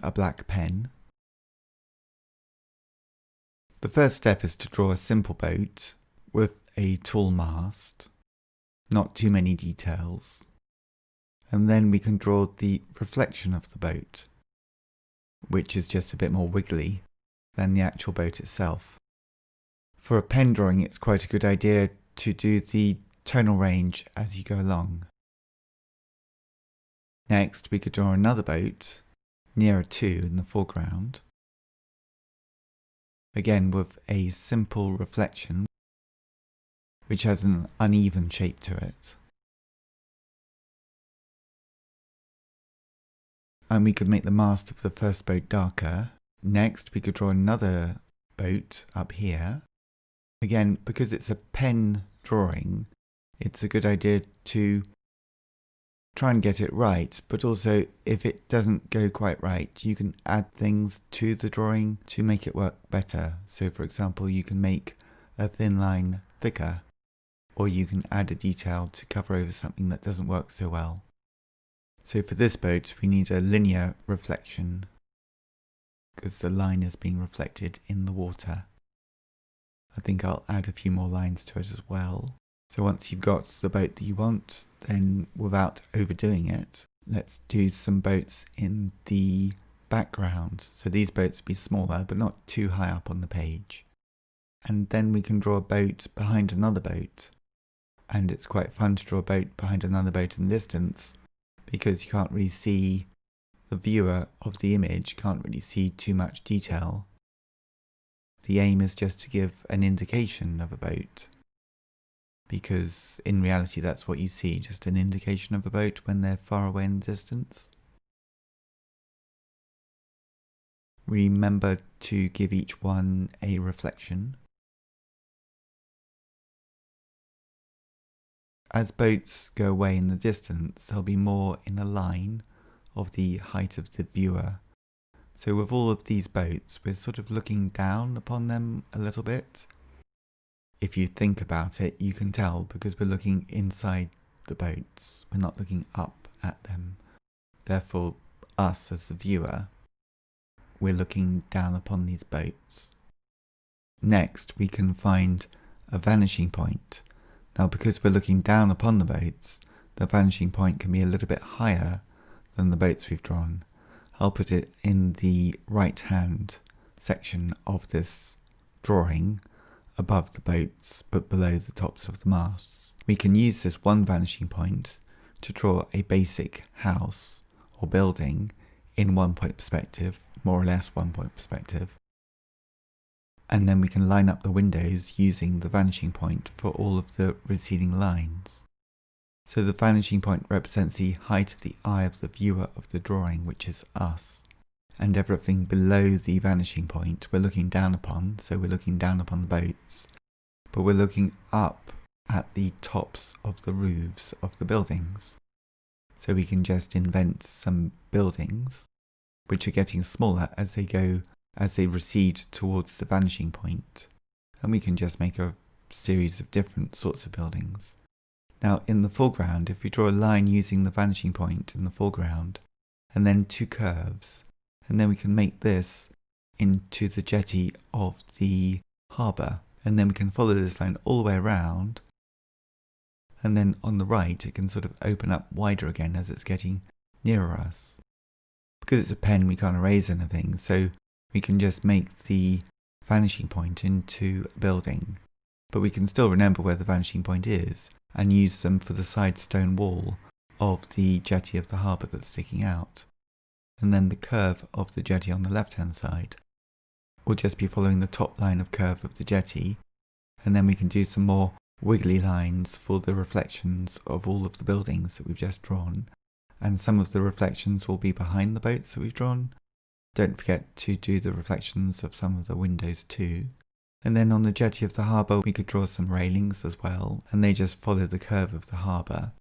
a black pen. The first step is to draw a simple boat with a tall mast, not too many details, and then we can draw the reflection of the boat, which is just a bit more wiggly than the actual boat itself. For a pen drawing, it's quite a good idea to do the tonal range as you go along. Next, we could draw another boat nearer to in the foreground, again with a simple reflection which has an uneven shape to it. And we could make the mast of the first boat darker. Next, we could draw another boat up here. Again, because it's a pen drawing, it's a good idea to try and get it right, but also if it doesn't go quite right, you can add things to the drawing to make it work better. So for example, you can make a thin line thicker, or you can add a detail to cover over something that doesn't work so well. So for this boat, we need a linear reflection because the line is being reflected in the water. I think I'll add a few more lines to it as well. So once you've got the boat that you want, then without overdoing it, let's do some boats in the background. So these boats will be smaller, but not too high up on the page. And then we can draw a boat behind another boat. And it's quite fun to draw a boat behind another boat in the distance, because you can't really see the viewer of the image, can't really see too much detail. The aim is just to give an indication of a boat, because in reality that's what you see, just an indication of a boat when they're far away in the distance. Remember to give each one a reflection. As boats go away in the distance, they'll be more in a line of the height of the viewer. So with all of these boats, we're sort of looking down upon them a little bit. If you think about it, you can tell because we're looking inside the boats. We're not looking up at them. Therefore, us as the viewer, we're looking down upon these boats. Next, we can find a vanishing point. Now, because we're looking down upon the boats, the vanishing point can be a little bit higher than the boats we've drawn. I'll put it in the right-hand section of this drawing, above the boats but below the tops of the masts. We can use this one vanishing point to draw a basic house or building in 1 point perspective, more or less 1 point perspective. And then we can line up the windows using the vanishing point for all of the receding lines. So the vanishing point represents the height of the eye of the viewer of the drawing, which is us. And everything below the vanishing point we're looking down upon, so we're looking down upon the boats, but we're looking up at the tops of the roofs of the buildings. So we can just invent some buildings which are getting smaller as they recede towards the vanishing point, and we can just make a series of different sorts of buildings. Now in the foreground, if we draw a line using the vanishing point in the foreground, and then two curves, and then we can make this into the jetty of the harbour, and then we can follow this line all the way around, and then on the right it can sort of open up wider again as it's getting nearer us. Because it's a pen, we can't erase anything, so we can just make the vanishing point into a building, but we can still remember where the vanishing point is and use them for the side stone wall of the jetty of the harbour that's sticking out. And then the curve of the jetty on the left hand side will just be following the top line of curve of the jetty, and then we can do some more wiggly lines for the reflections of all of the buildings that we've just drawn, and some of the reflections will be behind the boats that we've drawn. Don't forget to do the reflections of some of the windows too. And then on the jetty of the harbour we could draw some railings as well, and they just follow the curve of the harbour.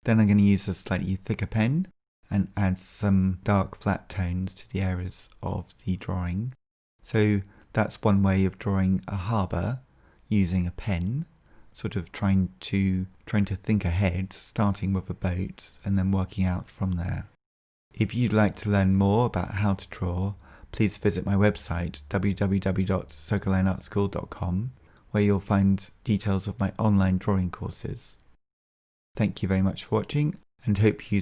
Then I'm going to use a slightly thicker pen and add some dark flat tones to the areas of the drawing. So that's one way of drawing a harbour using a pen, sort of trying to think ahead, starting with a boat and then working out from there. If you'd like to learn more about how to draw, please visit my website www.circlelineartschool.com, where you'll find details of my online drawing courses. Thank you very much for watching, and hope you